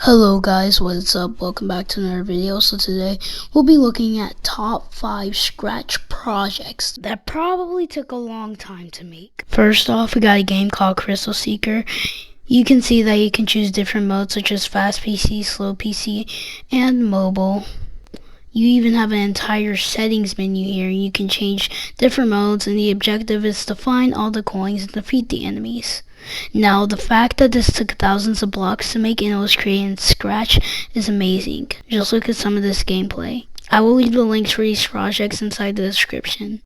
Hello guys, what's up? Welcome back to another video. So today we'll be looking at top 5 Scratch projects that probably took a long time to make. First off, we got a game called Crystal Seeker. You can see that you can choose different modes such as fast PC, slow PC, and mobile. You even have an entire settings menu here. You can change different modes, and the objective is to find all the coins and defeat the enemies. Now, the fact that this took thousands of blocks to make and it was created in Scratch is amazing. Just look at some of this gameplay. I will leave the links for these projects inside the description.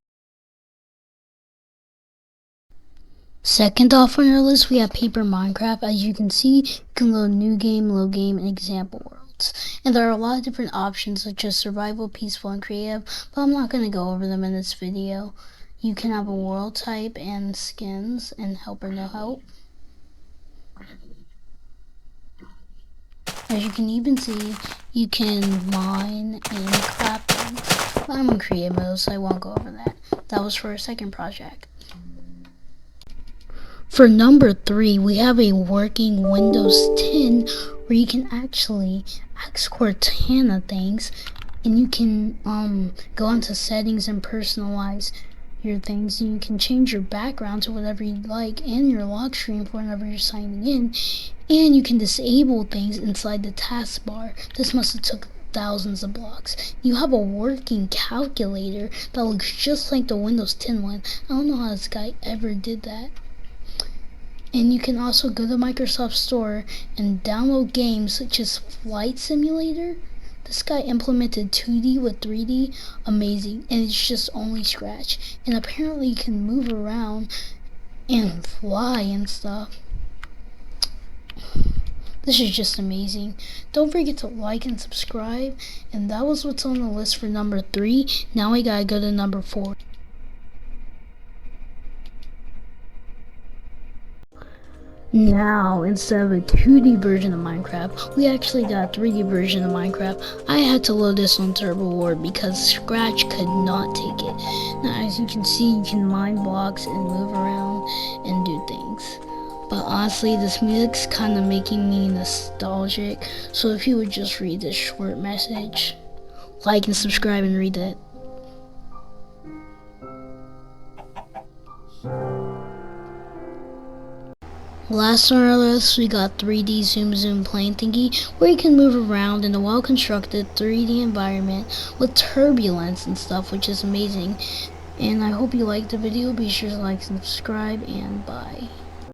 Second off on our list, we have Paper Minecraft. As you can see, you can load new game, low game, and example worlds. And there are a lot of different options such as survival, peaceful, and creative, but I'm not going to go over them in this video. You can have a world type and skins and help or no help. As you can even see, you can mine and craft things. But I'm in creative mode, so I won't go over that. That was for our second project. For number 3, we have a working Windows 10 where you can actually ask Cortana things, and you can go into settings and personalize your things, and you can change your background to whatever you'd like and your lock screen for whenever you're signing in, and you can disable things inside the taskbar. This must have took thousands of blocks. You have a working calculator that looks just like the Windows 10 one. I don't know how this guy ever did that. And you can also go to Microsoft Store and download games such as Flight Simulator. This guy implemented 2D with 3D, amazing, and it's just only Scratch. And apparently you can move around and fly and stuff. This is just amazing. Don't forget to like and subscribe. And that was what's on the list for number 3. Now we gotta go to number 4. Now, instead of a 2D version of Minecraft, we actually got a 3D version of Minecraft. I had to load this on Turbo War because Scratch could not take it. Now, as you can see, you can mine blocks and move around and do things. But honestly, this music's kind of making me nostalgic. So if you would just read this short message, like and subscribe and read it. Last on our list, we got 3D Zoom plane thingy, where you can move around in a well-constructed 3D environment with turbulence and stuff, which is amazing. And I hope you liked the video. Be sure to like and subscribe, and bye.